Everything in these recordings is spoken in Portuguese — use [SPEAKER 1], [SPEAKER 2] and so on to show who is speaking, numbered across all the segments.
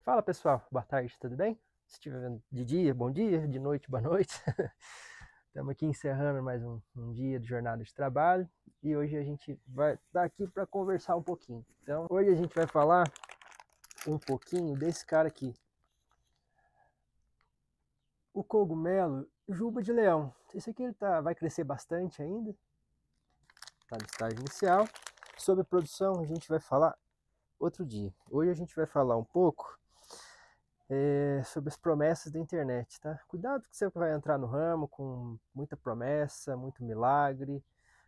[SPEAKER 1] Fala pessoal, boa tarde, tudo bem? Se estiver vendo de dia, bom dia, de noite, boa noite. Estamos aqui encerrando mais um dia de jornada de trabalho e hoje a gente vai estar aqui para conversar um pouquinho. Então, hoje a gente vai falar um pouquinho desse cara aqui, o cogumelo juba de leão. Esse aqui vai crescer bastante ainda, está no estágio inicial. Sobre produção a gente vai falar outro dia. Hoje a gente vai falar um pouco sobre as promessas da internet, tá? Cuidado que você vai entrar no ramo com muita promessa, muito milagre.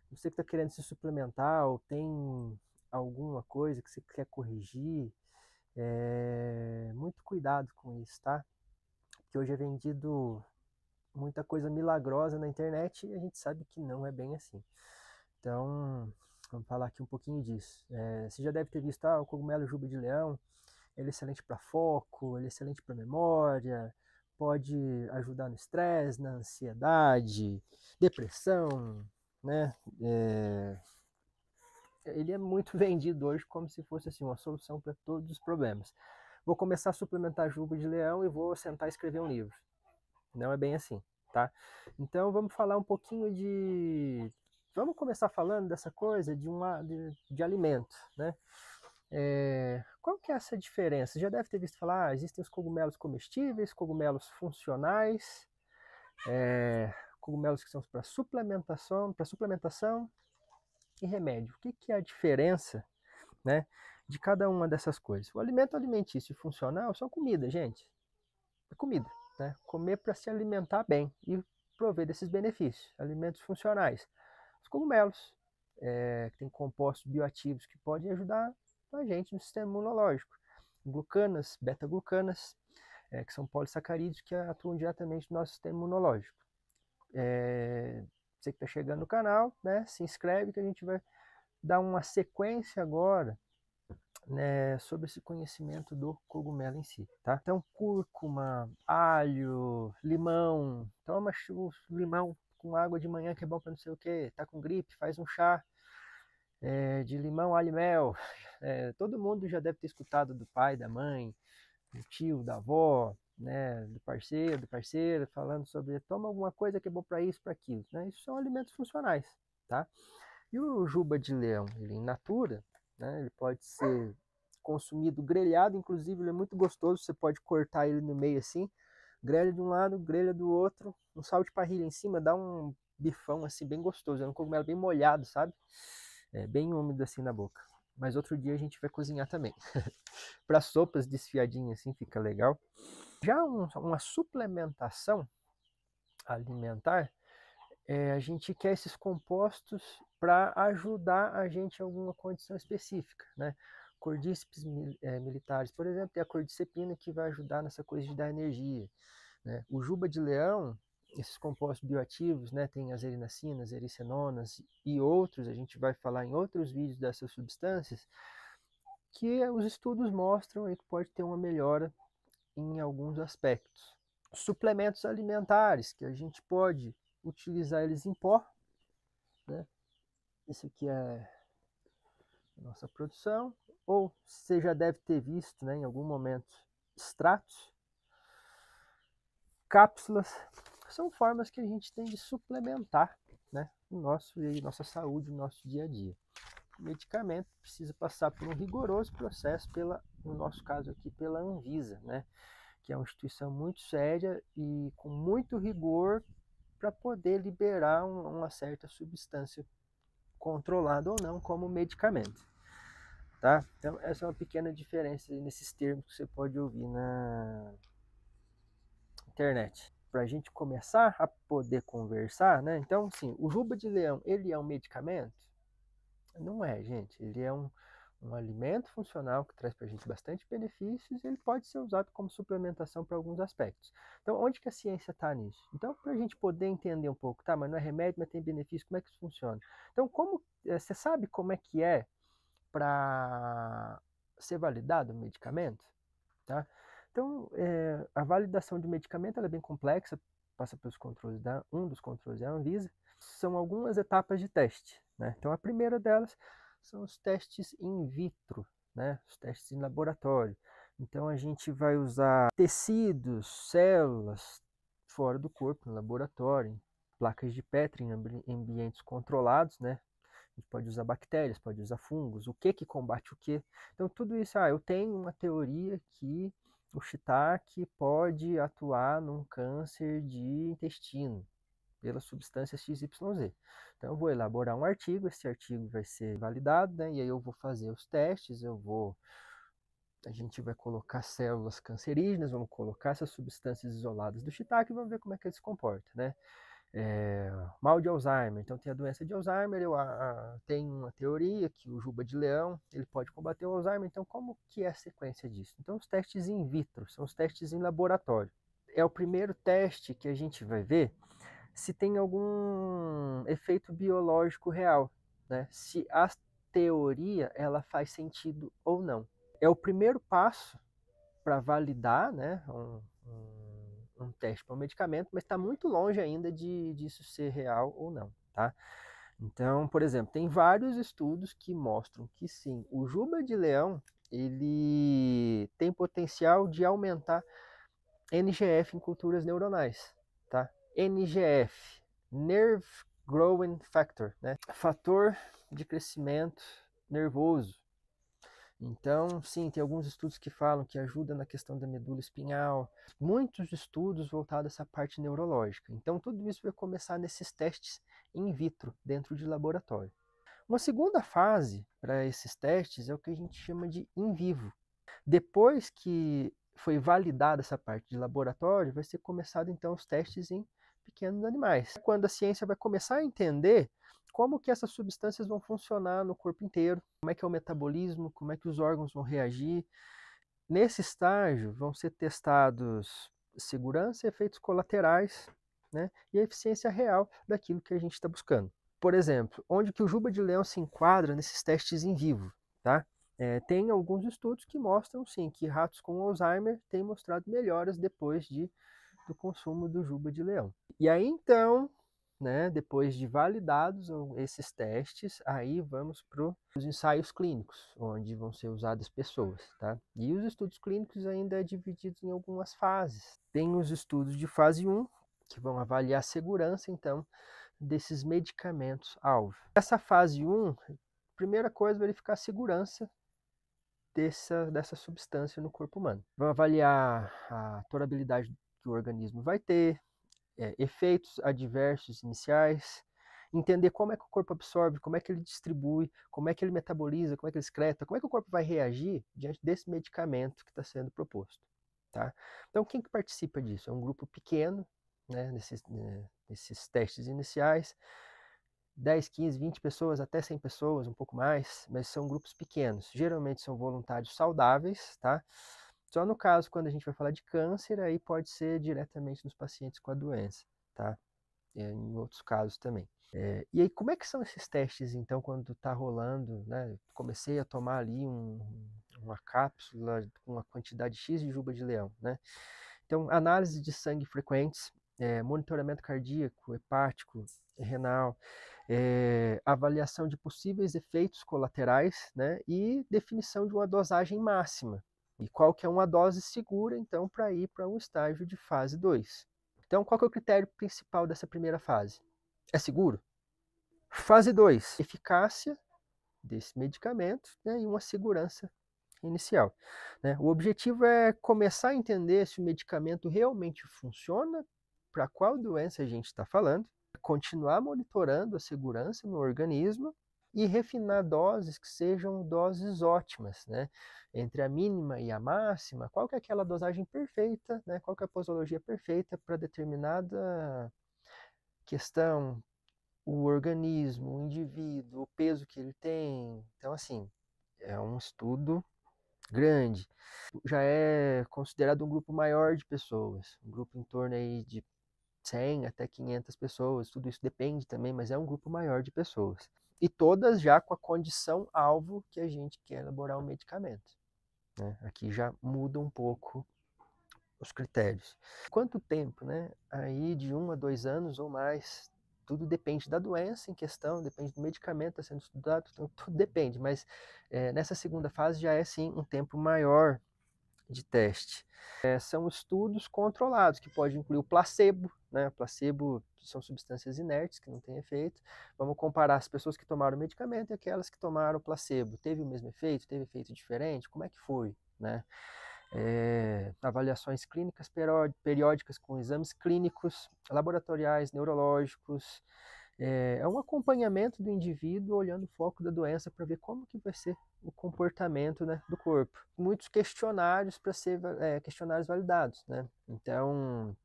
[SPEAKER 1] Você que está querendo se suplementar ou tem alguma coisa que você quer corrigir, muito cuidado com isso, tá? Porque hoje é vendido muita coisa milagrosa na internet e a gente sabe que não é bem assim. Então, vamos falar aqui um pouquinho disso. Você já deve ter visto o cogumelo juba de leão. Ele é excelente para foco, ele é excelente para memória, pode ajudar no estresse, na ansiedade, depressão, né? Ele é muito vendido hoje como se fosse assim uma solução para todos os problemas. Vou começar a suplementar juba de leão e vou sentar e escrever um livro. Não é bem assim, tá? Então vamos falar um pouquinho vamos começar falando dessa coisa de alimento, né? Qual que é essa diferença? Você já deve ter visto falar, existem os cogumelos comestíveis, cogumelos funcionais, cogumelos que são para suplementação e remédio. O que, que é a diferença, né, de cada uma dessas coisas? O alimento alimentício e funcional são comida, gente. É comida, né? Comer para se alimentar bem e prover desses benefícios. Alimentos funcionais. Os cogumelos, que têm compostos bioativos que podem ajudar a gente no sistema imunológico. Glucanas, beta-glucanas, que são polissacarídeos que atuam diretamente no nosso sistema imunológico. Você que está chegando no canal, né, se inscreve que a gente vai dar uma sequência agora, né, sobre esse conhecimento do cogumelo em si, tá? Então, cúrcuma, alho, limão, toma limão com água de manhã que é bom para não sei o que, tá com gripe, faz um chá de limão, alho e mel. Todo mundo já deve ter escutado do pai, da mãe, do tio, da avó, né, do parceiro, do parceiro, falando sobre toma alguma coisa que é bom para isso, para aquilo, né? Isso são alimentos funcionais, tá? E o juba de leão, ele in natura, né? Ele pode ser consumido grelhado, inclusive ele é muito gostoso, você pode cortar ele no meio assim, grelha de um lado, grelha do outro, um sal de parrilha em cima, dá um bifão assim bem gostoso, é um cogumelo bem molhado, sabe? Bem úmido assim na boca. Mas outro dia a gente vai cozinhar também. Para sopas desfiadinhas assim fica legal. Já uma suplementação alimentar, a gente quer esses compostos para ajudar a gente em alguma condição específica, né? Cordíceps militares, por exemplo, tem a cordycepina que vai ajudar nessa coisa de dar energia, né? O juba de leão, esses compostos bioativos, né, tem as erinacinas, ericenonas e outros, a gente vai falar em outros vídeos dessas substâncias, que os estudos mostram aí que pode ter uma melhora em alguns aspectos. Suplementos alimentares, que a gente pode utilizar eles em pó, né? Esse aqui é a nossa produção, ou você já deve ter visto, né, em algum momento, extratos, cápsulas, são formas que a gente tem de suplementar, né, nossa saúde, o nosso dia a dia. O medicamento precisa passar por um rigoroso processo no nosso caso aqui, pela Anvisa, né, que é uma instituição muito séria e com muito rigor para poder liberar uma certa substância, controlada ou não, como medicamento. Tá? Então, essa é uma pequena diferença nesses termos que você pode ouvir na internet. Para a gente começar a poder conversar, né? Então, sim, o juba de leão, ele é um medicamento? Não é, gente. Ele é um alimento funcional que traz para a gente bastante benefícios e ele pode ser usado como suplementação para alguns aspectos. Então, onde que a ciência está nisso? Então, para a gente poder entender um pouco, tá, mas não é remédio, mas tem benefício, como é que isso funciona? Então, você sabe como é que é para ser validado o medicamento? Tá? Então, a validação de medicamento ela é bem complexa, passa pelos controles um dos controles é a Anvisa. São algumas etapas de teste, né? Então, a primeira delas são os testes in vitro, né? Os testes em laboratório. Então a gente vai usar tecidos, células fora do corpo, no laboratório, placas de Petri em ambientes controlados, né? A gente pode usar bactérias, pode usar fungos, o que combate o que. Então tudo isso, eu tenho uma teoria que o shiitake pode atuar num câncer de intestino pela substância XYZ. Então eu vou elaborar um artigo, esse artigo vai ser validado, né? E aí eu vou fazer os testes, a gente vai colocar células cancerígenas, vamos colocar essas substâncias isoladas do shiitake e vamos ver como é que ele se comporta, né? Mal de Alzheimer, então tem a doença de Alzheimer, tem uma teoria que o juba de leão, ele pode combater o Alzheimer, então como que é a sequência disso? Então os testes in vitro, são os testes em laboratório. É o primeiro teste que a gente vai ver se tem algum efeito biológico real, né? Se a teoria ela faz sentido ou não. É o primeiro passo para validar, né, um teste para um medicamento, mas está muito longe ainda disso ser real ou não, tá? Então, por exemplo, tem vários estudos que mostram que sim, o juba de leão ele tem potencial de aumentar NGF em culturas neuronais, tá? NGF, Nerve Growing Factor, né? Fator de crescimento nervoso. Então, sim, tem alguns estudos que falam que ajuda na questão da medula espinhal, muitos estudos voltados a essa parte neurológica. Então, tudo isso vai começar nesses testes in vitro, dentro de laboratório. Uma segunda fase para esses testes é o que a gente chama de in vivo. Depois que foi validada essa parte de laboratório, vai ser começado então os testes em pequenos animais. Quando a ciência vai começar a entender como que essas substâncias vão funcionar no corpo inteiro, como é que é o metabolismo, como é que os órgãos vão reagir. Nesse estágio vão ser testados segurança e efeitos colaterais, né, e a eficiência real daquilo que a gente está buscando. Por exemplo, onde que o juba de leão se enquadra nesses testes em vivo, tá? Tem alguns estudos que mostram, sim, que ratos com Alzheimer têm mostrado melhoras depois do consumo do juba de leão. E aí, então, né, depois de validados esses testes, aí vamos para os ensaios clínicos, onde vão ser usadas pessoas, tá? E os estudos clínicos ainda é divididos em algumas fases. Tem os estudos de fase 1, que vão avaliar a segurança, então, desses medicamentos-alvo. Essa fase 1, primeira coisa, verificar a segurança dessa substância no corpo humano. Vão avaliar a tolerabilidade que o organismo vai ter, efeitos adversos iniciais, entender como é que o corpo absorve, como é que ele distribui, como é que ele metaboliza, como é que ele excreta, como é que o corpo vai reagir diante desse medicamento que está sendo proposto. Tá? Então, quem que participa disso? É um grupo pequeno, né, nesses testes iniciais, 10, 15, 20 pessoas, até 100 pessoas, um pouco mais, mas são grupos pequenos. Geralmente são voluntários saudáveis, tá? Só no caso, quando a gente vai falar de câncer, aí pode ser diretamente nos pacientes com a doença, tá? Em outros casos também. E aí, como é que são esses testes, então, quando está rolando, né? Comecei a tomar ali uma cápsula com uma quantidade X de juba de leão, né? Então, análise de sangue frequentes, monitoramento cardíaco, hepático, renal, avaliação de possíveis efeitos colaterais, né? E definição de uma dosagem máxima. E qual que é uma dose segura, então, para ir para um estágio de fase 2. Então, qual que é o critério principal dessa primeira fase? É seguro? Fase 2, eficácia desse medicamento, né, e uma segurança inicial, né? O objetivo é começar a entender se o medicamento realmente funciona, para qual doença a gente está falando, continuar monitorando a segurança no organismo e refinar doses que sejam doses ótimas, né? Entre a mínima e a máxima, qual que é aquela dosagem perfeita, né? Qual que é a posologia perfeita para determinada questão, o organismo, o indivíduo, o peso que ele tem. Então, assim, é um estudo grande. Já é considerado um grupo maior de pessoas, um grupo em torno aí de 100 até 500 pessoas, tudo isso depende também, mas é um grupo maior de pessoas. E todas já com a condição alvo que a gente quer elaborar um medicamento, né? Aqui já muda um pouco os critérios. Quanto tempo, né? Aí de 1 a 2 anos ou mais, tudo depende da doença em questão, depende do medicamento que está sendo estudado, então tudo depende, mas nessa segunda fase já é sim um tempo maior de teste. São estudos controlados, que pode incluir o placebo, né? Placebo são substâncias inertes que não têm efeito. Vamos comparar as pessoas que tomaram o medicamento e aquelas que tomaram o placebo. Teve o mesmo efeito? Teve efeito diferente? Como é que foi, né? Avaliações clínicas periódicas com exames clínicos, laboratoriais, neurológicos. É um acompanhamento do indivíduo olhando o foco da doença para ver como que vai ser o comportamento, né, do corpo. Muitos questionários para ser questionários validados, né? Então,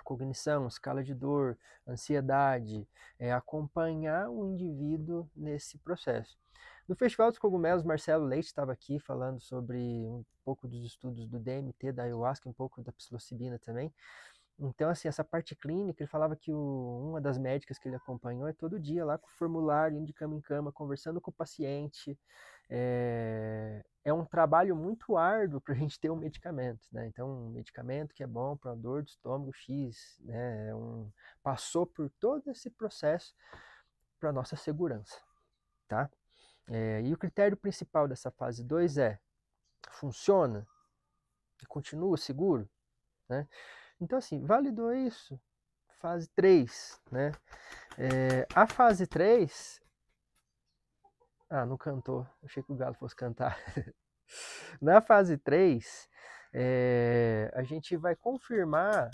[SPEAKER 1] cognição, escala de dor, ansiedade, acompanhar o indivíduo nesse processo. No Festival dos Cogumelos, Marcelo Leite estava aqui falando sobre um pouco dos estudos do DMT, da ayahuasca, um pouco da psilocibina também. Então, assim, essa parte clínica, ele falava que uma das médicas que ele acompanhou é todo dia lá com o formulário, indo de cama em cama, conversando com o paciente. É um trabalho muito árduo para a gente ter um medicamento, né? Então, um medicamento que é bom para dor do estômago X, né? Passou por todo esse processo para nossa segurança, tá? E o critério principal dessa fase 2 funciona? Continua seguro? Né? Então, assim, validou isso, fase 3, né? A fase 3... não cantou. Achei que o galo fosse cantar. Na fase 3, a gente vai confirmar...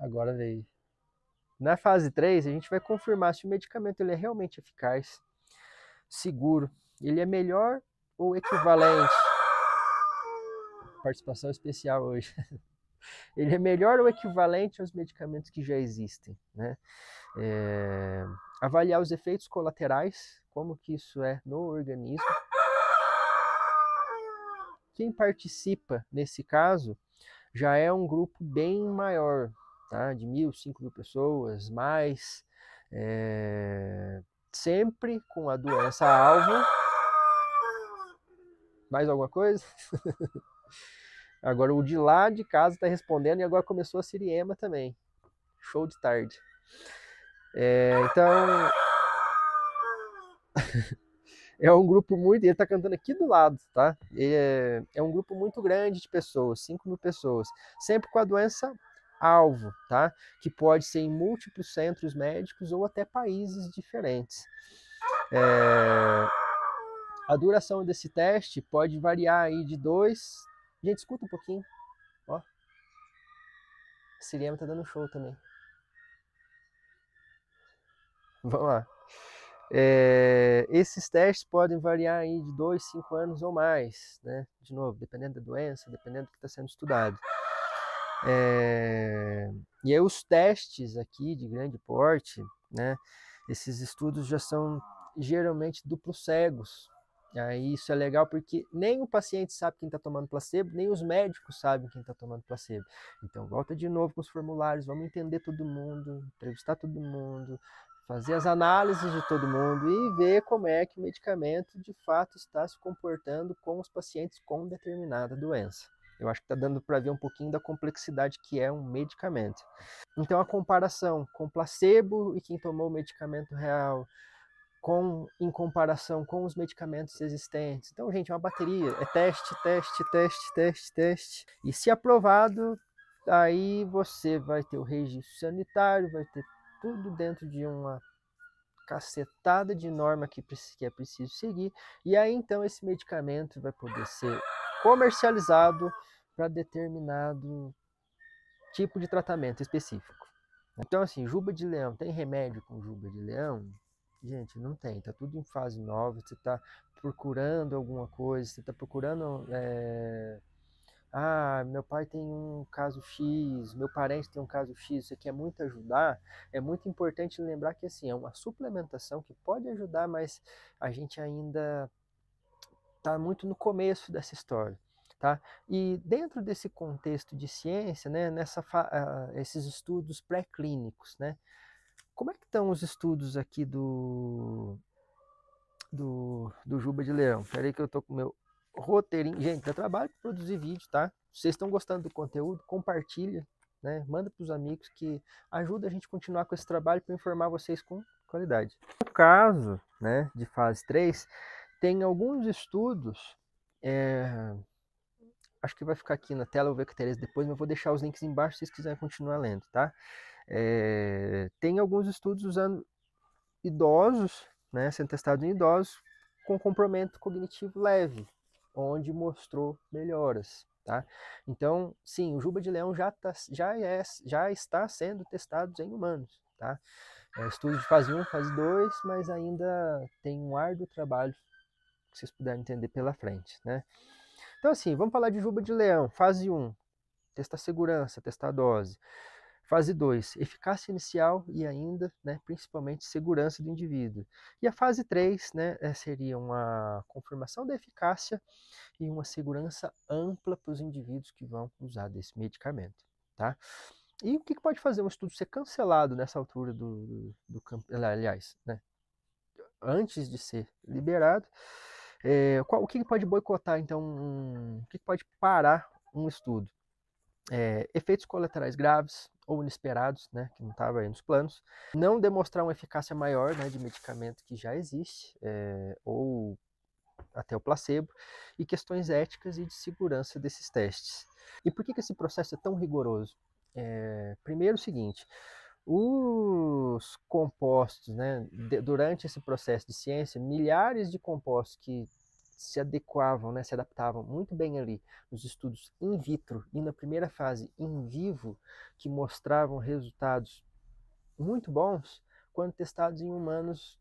[SPEAKER 1] Agora veio. Na fase 3, a gente vai confirmar se o medicamento ele é realmente eficaz, seguro, ele é melhor ou equivalente. Participação especial hoje. Ele é melhor ou equivalente aos medicamentos que já existem, né? Avaliar os efeitos colaterais, como que isso é no organismo. Quem participa nesse caso já é um grupo bem maior, tá? De 1.000, 5.000 pessoas, mais, sempre com a doença-alvo. Mais alguma coisa? Agora o de lá de casa está respondendo e agora começou a Siriema também. Show de tarde. Então, é um grupo muito... Ele está cantando aqui do lado, tá? É um grupo muito grande de pessoas, 5.000 pessoas. Sempre com a doença-alvo, tá? Que pode ser em múltiplos centros médicos ou até países diferentes. A duração desse teste pode variar aí de 2... Gente, escuta um pouquinho. Ó. A Siriema tá dando show também. Vamos lá. Esses testes podem variar aí de 2, 5 anos ou mais, né? De novo, dependendo da doença, dependendo do que está sendo estudado. E aí os testes aqui de grande porte, né? Esses estudos já são geralmente duplos cegos. Aí isso é legal porque nem o paciente sabe quem está tomando placebo, nem os médicos sabem quem está tomando placebo. Então volta de novo com os formulários, vamos entender todo mundo, entrevistar todo mundo, fazer as análises de todo mundo e ver como é que o medicamento de fato está se comportando com os pacientes com determinada doença. Eu acho que está dando para ver um pouquinho da complexidade que é um medicamento. Então a comparação com placebo e quem tomou o medicamento real, em comparação com os medicamentos existentes. Então, gente, é uma bateria, é teste, teste, teste, teste, teste. E se aprovado, aí você vai ter o registro sanitário, vai ter tudo dentro de uma cacetada de norma que é preciso seguir. E aí, então, esse medicamento vai poder ser comercializado para determinado tipo de tratamento específico. Então, assim, juba de leão, tem remédio com juba de leão? Gente, não tem, tá tudo em fase nova, você está procurando alguma coisa, você está procurando... meu pai tem um caso X, meu parente tem um caso X, você quer muito ajudar, é muito importante lembrar que assim, é uma suplementação que pode ajudar, mas a gente ainda está muito no começo dessa história. Tá? E dentro desse contexto de ciência, né, esses estudos pré-clínicos, né, como é que estão os estudos aqui do Juba de Leão? Espera aí que eu tô com o meu roteirinho. Gente, eu trabalho para produzir vídeo, tá? Se vocês estão gostando do conteúdo, compartilha, né? Manda para os amigos que ajuda a gente a continuar com esse trabalho para informar vocês com qualidade. No caso, né, de fase 3, tem alguns estudos Acho que vai ficar aqui na tela, eu vou ver com a Tereza depois, mas eu vou deixar os links embaixo se vocês quiserem continuar lendo, tá? Tem alguns estudos usando idosos, né, sendo testados em idosos, com comprometimento cognitivo leve, onde mostrou melhoras, tá? Então, sim, o juba de leão já está sendo testado em humanos, tá? Estudo de fase 1, fase 2, mas ainda tem um árduo trabalho que vocês puderem entender pela frente, né? Então, assim, vamos falar de juba de leão. Fase 1, testar segurança, testar dose. Fase 2, eficácia inicial e ainda, né, principalmente, segurança do indivíduo. E a fase 3, né, seria uma confirmação da eficácia e uma segurança ampla para os indivíduos que vão usar desse medicamento, tá? E o que pode fazer um estudo ser cancelado nessa altura do campo, aliás, né, antes de ser liberado? O que pode boicotar, então, o que pode parar um estudo? Efeitos colaterais graves ou inesperados, né, que não estava aí nos planos, não demonstrar uma eficácia maior, né, de medicamento que já existe, ou até o placebo, e questões éticas e de segurança desses testes. E por que esse processo é tão rigoroso? Primeiro o seguinte, os compostos, né, durante esse processo de ciência, milhares de compostos que se adequavam, né, se adaptavam muito bem ali nos estudos in vitro e na primeira fase in vivo, que mostravam resultados muito bons, quando testados em humanos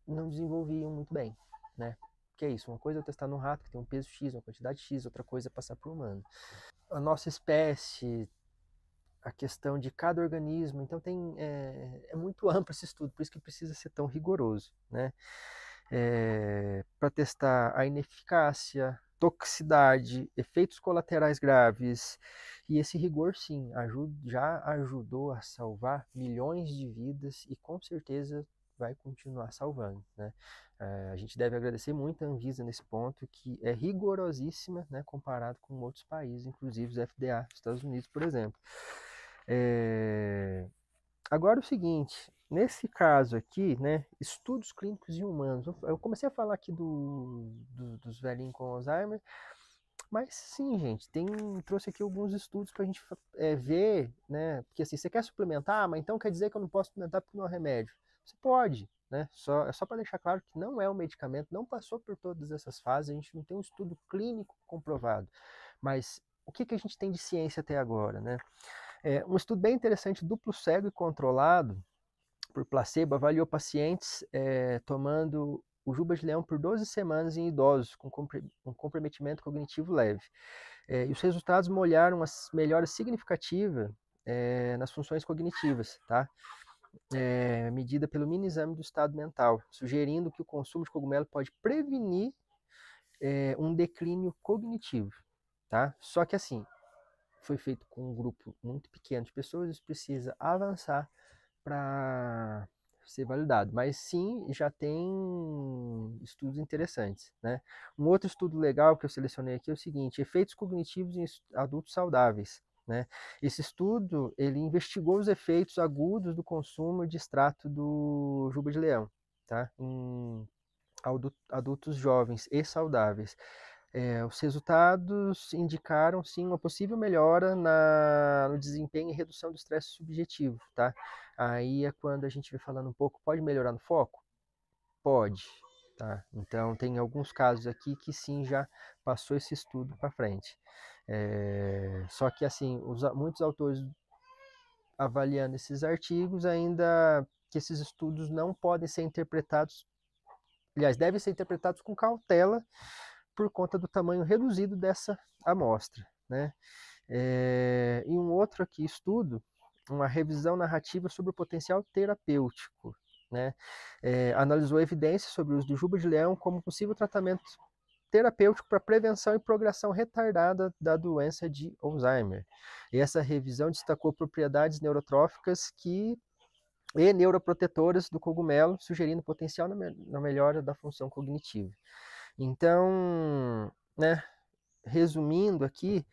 [SPEAKER 1] não desenvolviam muito bem, né? Que é isso, uma coisa é testar no rato, que tem um peso X, uma quantidade X, outra coisa é passar para o humano. A nossa espécie, a questão de cada organismo, então é muito amplo esse estudo, por isso que precisa ser tão rigoroso, né? Para testar a ineficácia, toxicidade, efeitos colaterais graves, e esse rigor, sim, já ajudou a salvar milhões de vidas e com certeza vai continuar salvando, né? A gente deve agradecer muito a Anvisa nesse ponto, que é rigorosíssima, né, comparado com outros países, inclusive os FDA, Estados Unidos, por exemplo. Agora o seguinte, nesse caso aqui, né, estudos clínicos em humanos, eu comecei a falar aqui dos velhinhos com Alzheimer, mas sim, gente, trouxe aqui alguns estudos para a gente ver, né, porque assim, você quer suplementar, mas então quer dizer que eu não posso suplementar porque não é remédio. Você pode, né, é só para deixar claro que não é um medicamento, não passou por todas essas fases, a gente não tem um estudo clínico comprovado, mas o que a gente tem de ciência até agora, né? Um estudo bem interessante, duplo cego e controlado por placebo, avaliou pacientes tomando o juba de leão por 12 semanas em idosos com comprometimento cognitivo leve. E os resultados molharam as melhoras significativas nas funções cognitivas, tá? Medida pelo mini exame do estado mental, sugerindo que o consumo de cogumelo pode prevenir um declínio cognitivo, tá? Só que assim, foi feito com um grupo muito pequeno de pessoas, isso precisa avançar para ser validado. Mas sim, já tem estudos interessantes, né? Um outro estudo legal que eu selecionei aqui é o seguinte: efeitos cognitivos em adultos saudáveis, né? Esse estudo ele investigou os efeitos agudos do consumo de extrato do juba de leão, tá? Em adultos jovens e saudáveis. Os resultados indicaram, sim, uma possível melhora no desempenho e redução do estresse subjetivo, tá? Aí é quando a gente vai falando um pouco, pode melhorar no foco? Pode, tá? Então, tem alguns casos aqui que sim, já passou esse estudo para frente. Só que, assim, muitos autores avaliando esses artigos ainda que esses estudos não podem ser interpretados, aliás, devem ser interpretados com cautela, por conta do tamanho reduzido dessa amostra, né? E um outro aqui estudo, uma revisão narrativa sobre o potencial terapêutico, né? Analisou evidências sobre o uso do juba de leão como possível tratamento terapêutico para prevenção e progressão retardada da doença de Alzheimer. E essa revisão destacou propriedades neurotróficas e neuroprotetoras do cogumelo, sugerindo potencial na melhora da função cognitiva. Então, né, resumindo aqui,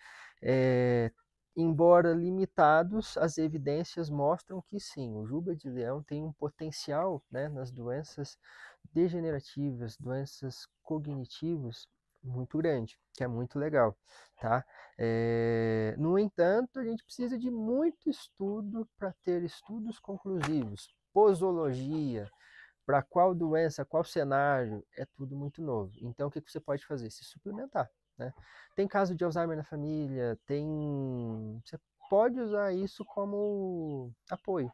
[SPEAKER 1] embora limitados, as evidências mostram que sim, o juba de leão tem um potencial, né, nas doenças degenerativas, doenças cognitivas, muito grande, que é muito legal, tá? No entanto, a gente precisa de muito estudo para ter estudos conclusivos. Posologia, para qual doença, qual cenário, é tudo muito novo. Então, o que você pode fazer? Se suplementar, né? Tem caso de Alzheimer na família, você pode usar isso como apoio,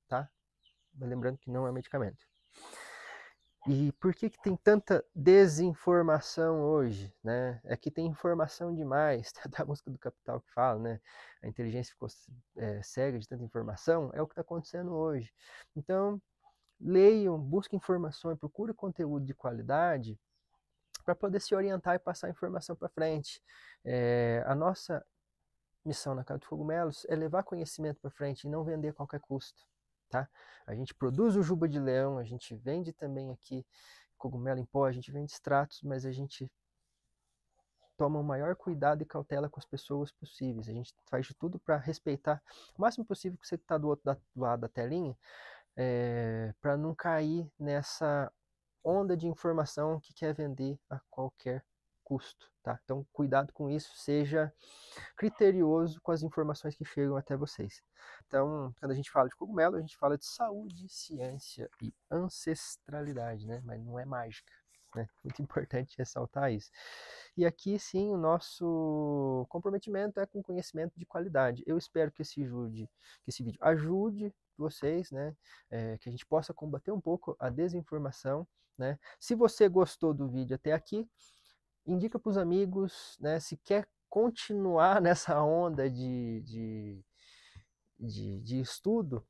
[SPEAKER 1] tá? Lembrando que não é medicamento. E por que tem tanta desinformação hoje, né? É que tem informação demais, da música do Capital que fala, né? A inteligência ficou cega de tanta informação, é o que está acontecendo hoje. Então, leiam, busquem informações, procurem conteúdo de qualidade para poder se orientar e passar a informação para frente. A nossa missão na Casa dos Cogumelos é levar conhecimento para frente e não vender a qualquer custo. Tá? A gente produz o Juba de Leão, a gente vende também aqui cogumelo em pó, a gente vende extratos, mas a gente toma o maior cuidado e cautela com as pessoas possíveis. A gente faz de tudo para respeitar o máximo possível que você está do outro lado da telinha, para não cair nessa onda de informação que quer vender a qualquer custo, tá? Então, cuidado com isso, seja criterioso com as informações que chegam até vocês. Então, quando a gente fala de cogumelo, a gente fala de saúde, ciência e ancestralidade, né? Mas não é mágica, né? Muito importante ressaltar isso. E aqui, sim, o nosso comprometimento é com conhecimento de qualidade. Eu espero que esse vídeo ajude vocês, né? Que a gente possa combater um pouco a desinformação, né? Se você gostou do vídeo até aqui, indica para os amigos, né? Se quer continuar nessa onda de estudo,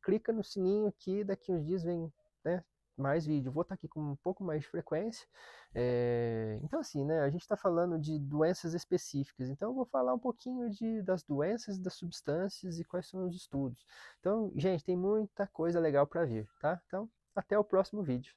[SPEAKER 1] clica no sininho que daqui uns dias vem, né, mais vídeo. Vou estar aqui com um pouco mais de frequência. Então, assim, né, a gente está falando de doenças específicas. Então, eu vou falar um pouquinho das doenças, das substâncias e quais são os estudos. Então, gente, tem muita coisa legal para ver, tá? Então, até o próximo vídeo.